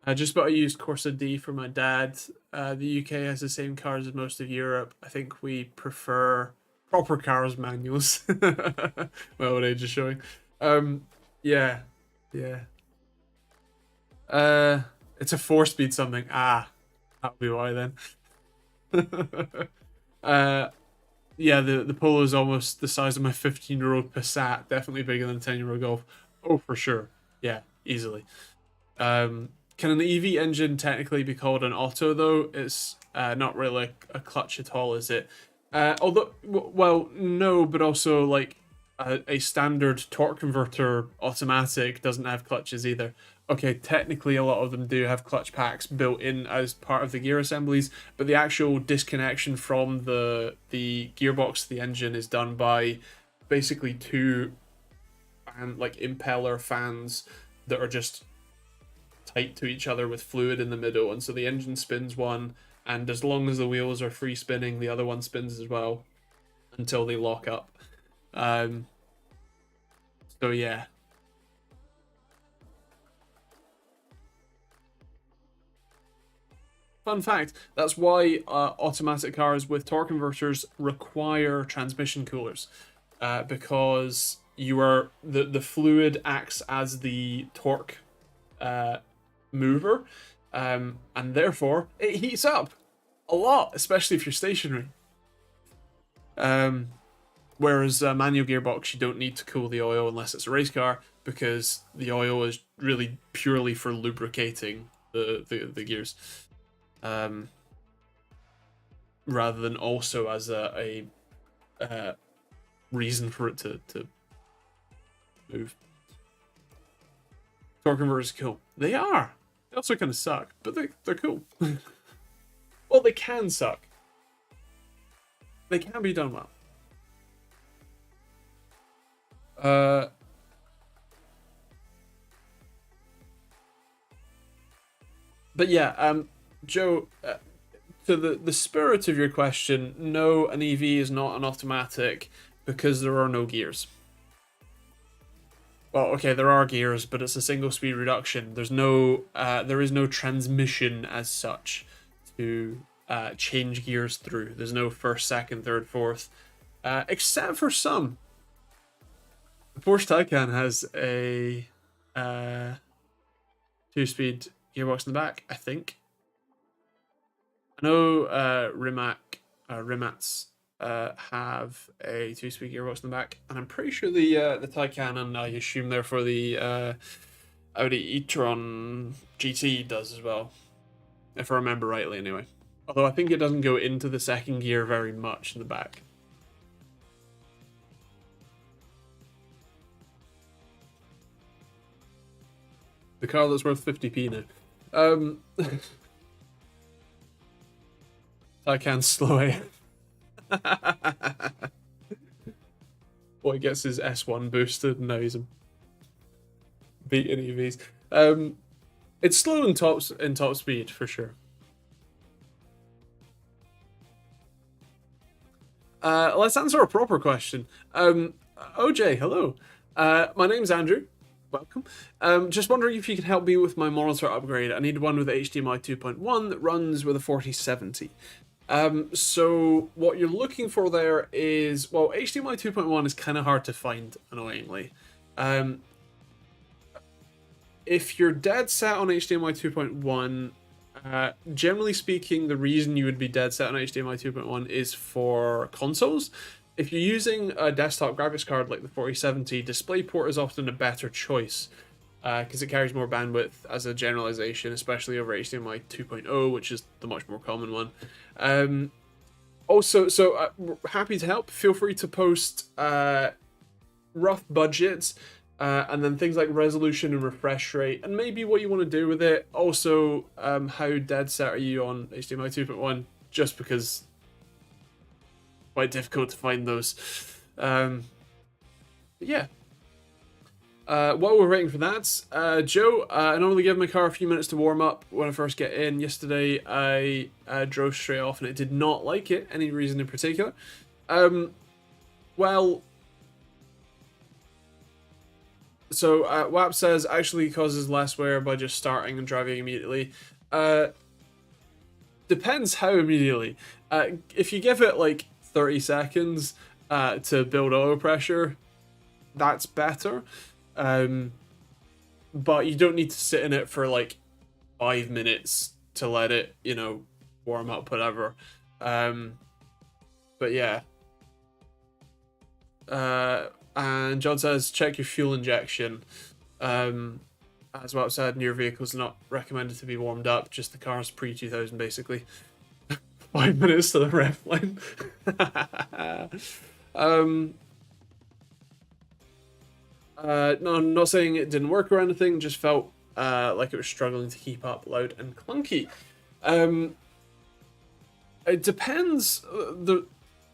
I just bought a used Corsa D for my dad. The UK has the same cars as most of Europe. I think we prefer proper cars manuals. My old age is showing. Yeah. It's a 4-speed something. That'll be why then. Yeah, the Polo is almost the size of my 15-year-old Passat. Definitely bigger than a 10-year-old Golf. Oh, for sure. Yeah, easily. Can an EV engine technically be called an auto, though? It's not really a clutch at all, is it? Although, well, no, but also, like, a standard torque converter automatic doesn't have clutches either. Okay, technically a lot of them do have clutch packs built in as part of the gear assemblies, but the actual disconnection from the gearbox to the engine is done by basically two impeller fans that are just tight to each other with fluid in the middle, and so the engine spins one, and as long as the wheels are free spinning, the other one spins as well until they lock up. So yeah. Fun fact, that's why automatic cars with torque converters require transmission coolers, because the fluid acts as the torque mover, and therefore it heats up a lot, especially if you're stationary. Whereas a manual gearbox, you don't need to cool the oil unless it's a race car, because the oil is really purely for lubricating the gears. Rather than also as a reason for it to move. Torque converters are cool. They are. They also kind of suck, but they're cool. Well, they can suck. They can be done well. But yeah, Joe, to the spirit of your question, no, an EV is not an automatic because there are no gears. Well, okay, there are gears, but it's a single speed reduction. There is no transmission as such to change gears through. There's no first, second, third, fourth, except for some. The Porsche Taycan has a 2-speed gearbox in the back, I think. I know Rimats have a 2-speed gearbox in the back, and I'm pretty sure the Taycan, and I assume therefore the Audi e-tron GT does as well, if I remember rightly anyway. Although I think it doesn't go into the second gear very much in the back. The car that's worth 50p now. Taycan's slow AF. Boy gets his S1 boosted and now he's a beating EVs. It's slow in top speed for sure. Let's answer a proper question. OJ, hello. My name's Andrew. Welcome. Just wondering if you could help me with my monitor upgrade. I need one with HDMI 2.1 that runs with a 4070. So what you're looking for there is, well, HDMI 2.1 is kind of hard to find, annoyingly. If you're dead set on HDMI 2.1, generally speaking, the reason you would be dead set on HDMI 2.1 is for consoles. If you're using a desktop graphics card like the 4070, DisplayPort is often a better choice because it carries more bandwidth as a generalization, especially over HDMI 2.0, which is the much more common one. Also, we're happy to help. Feel free to post rough budgets and then things like resolution and refresh rate, and maybe what you want to do with it. Also, how dead set are you on HDMI 2.1? Just because quite difficult to find those. Yeah. While we're waiting for that, Joe, I normally give my car a few minutes to warm up when I first get in. Yesterday, I drove straight off and it did not like it. Any reason in particular? Well, so WAP says actually causes less wear by just starting and driving immediately. Depends how immediately. If you give it like 30 seconds to build oil pressure, that's better. But you don't need to sit in it for like 5 minutes to let it, warm up, whatever. But yeah. And John says, check your fuel injection. As well said, newer vehicles are not recommended to be warmed up, just the cars pre-2000 basically. 5 minutes to the ref line. No, I'm not saying it didn't work or anything, just felt like it was struggling to keep up, loud and clunky. It depends.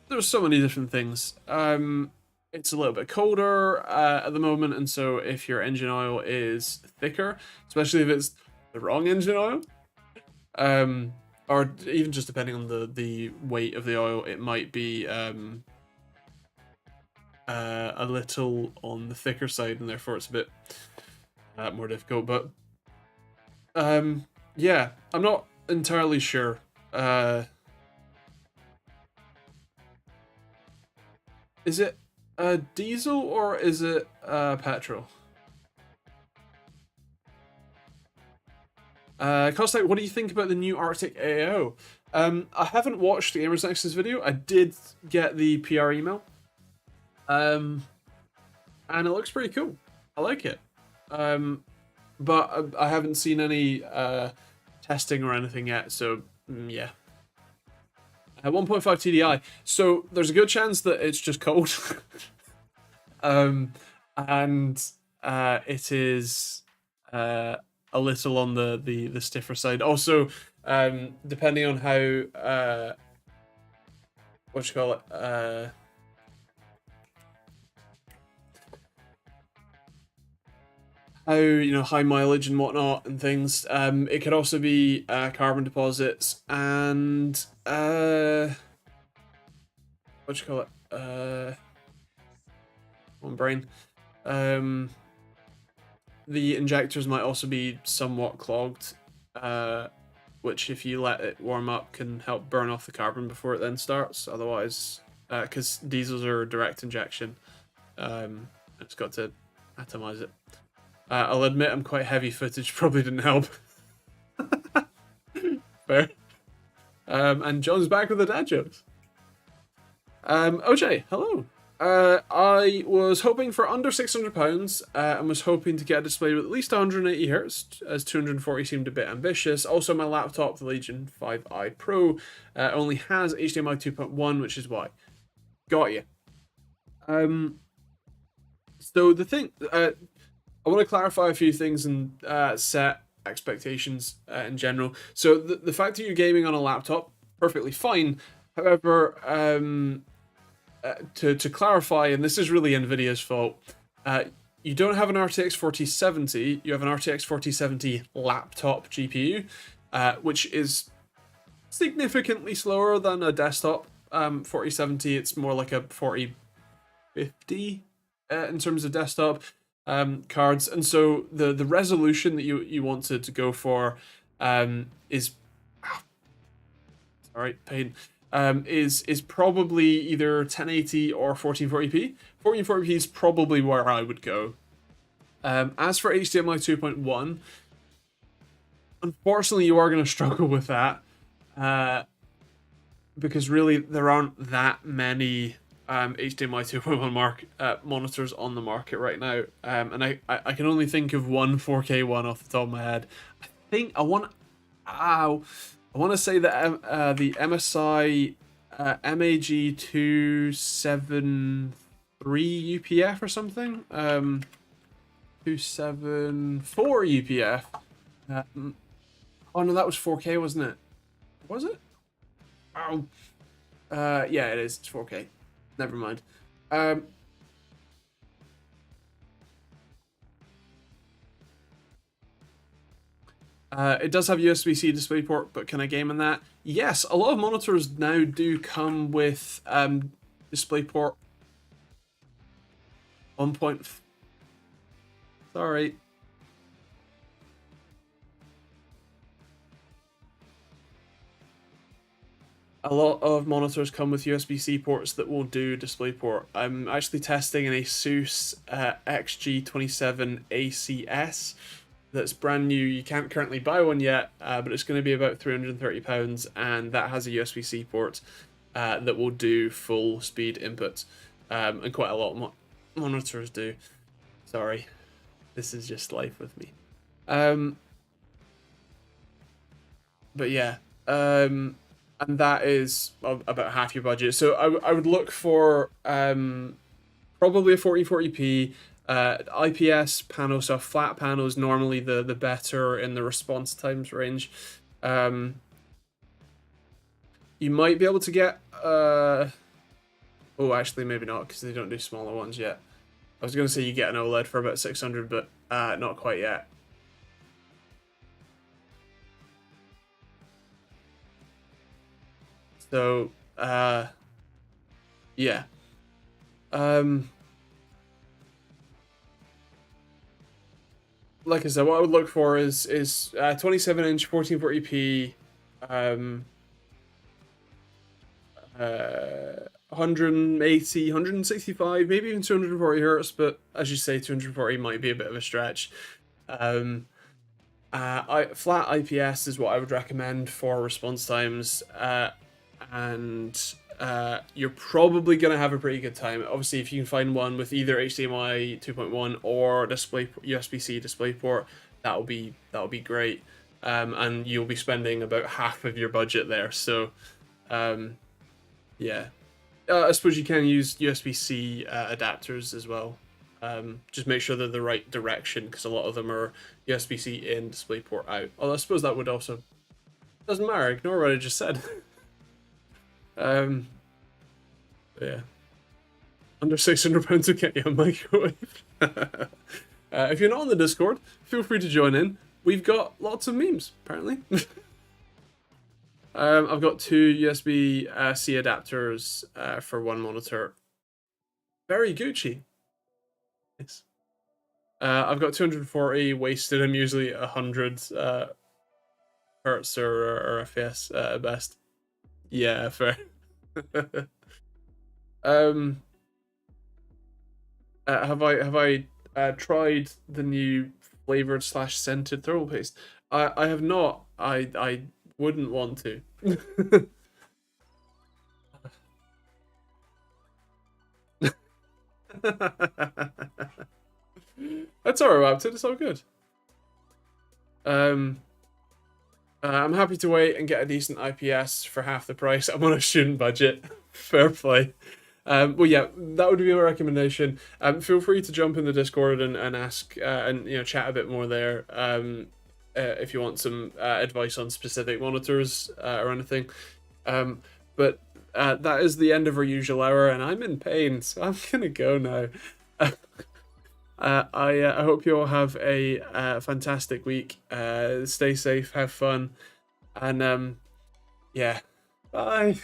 There's so many different things. It's a little bit colder at the moment, and so if your engine oil is thicker, especially if it's the wrong engine oil, or even just depending on the weight of the oil, it might be a little on the thicker side, and therefore it's a bit more difficult. But yeah, I'm not entirely sure. Is it diesel or is it petrol? Costek, what do you think about the new Arctic AO? I haven't watched the Gamers Nexus video. I did get the PR email. And it looks pretty cool. I like it. But I haven't seen any testing or anything yet, so yeah. 1.5 TDI. So there's a good chance that it's just cold. And it is a little on the stiffer side. Also, depending on how what you call it, how high mileage and whatnot and things. It could also be carbon deposits and what you call it, on brain. The injectors might also be somewhat clogged, which if you let it warm up can help burn off the carbon before it then starts. Otherwise, because diesels are direct injection, it's got to atomize it. I'll admit I'm quite heavy footage, probably didn't help. Fair. And John's back with the dad jokes. OJ, hello. I was hoping for under £600 and was hoping to get a display with at least 180Hz, as 240 seemed a bit ambitious. Also, my laptop, the Legion 5i Pro, only has HDMI 2.1, which is why. Got you. So the thing, I want to clarify a few things and set expectations in general. So the fact that you're gaming on a laptop, perfectly fine. However, to clarify, and this is really NVIDIA's fault, you don't have an RTX 4070, you have an RTX 4070 laptop GPU, which is significantly slower than a desktop 4070. It's more like a 4050 in terms of desktop cards, and so the resolution that you wanted to go for is sorry, pain. Is probably either 1080 or 1440p. 1440p is probably where I would go. As for HDMI 2.1, unfortunately, you are going to struggle with that because really there aren't that many HDMI 2.1 monitors on the market right now, and I can only think of one 4K one off the top of my head. I want to say that the MSI MAG 273 UPF or something, 274 UPF. Oh no, that was 4K, wasn't it? Was it? Oh, yeah, it is. It's 4K. Never mind. It does have USB-C DisplayPort, but can I game on that? Yes, a lot of monitors now do come with DisplayPort 1. Sorry. A lot of monitors come with USB-C ports that will do DisplayPort. I'm actually testing an Asus XG27 ACS that's brand new. You can't currently buy one yet, but it's going to be about £330, and that has a USB-C port that will do full speed input, and quite a lot of monitors do. Sorry, this is just life with me. But yeah, and that is about half your budget. So I would look for probably a 1440p IPS panel. So a flat panel is normally the better in the response times range. You might be able to get oh, actually maybe not, because they don't do smaller ones yet. I was going to say you get an OLED for about 600, but not quite yet. So, yeah. Like I said, what I would look for is 27-inch 1440p, 180, 165, maybe even 240 hertz, but as you say, 240 might be a bit of a stretch. Flat IPS is what I would recommend for response times, and you're probably going to have a pretty good time. Obviously, if you can find one with either HDMI 2.1 or USB-C DisplayPort, that'll be great, and you'll be spending about half of your budget there. So, yeah, I suppose you can use USB-C adapters as well. Just make sure they're the right direction, because a lot of them are USB-C in, DisplayPort out. Although I suppose that would also doesn't matter. Ignore what I just said. Yeah, under £600 to get you a microwave. If you're not on the Discord, feel free to join in. We've got lots of memes, apparently. I've got 2 USB-C adapters for one monitor. Very Gucci. Nice. I've got 240 wasted. I'm usually 100 hertz or FPS at best. Yeah, fair. Have I tried the new flavored / scented thermal paste? I have not. I wouldn't want to. That's alright, Raptor. It's all good. I'm happy to wait and get a decent IPS for half the price. I'm on a student budget. Fair play. Well, yeah, that would be my recommendation. Feel free to jump in the Discord and ask and chat a bit more there. If you want some advice on specific monitors or anything. But that is the end of our usual hour, and I'm in pain, so I'm gonna go now. I hope you all have a fantastic week. Stay safe, have fun, and yeah, bye.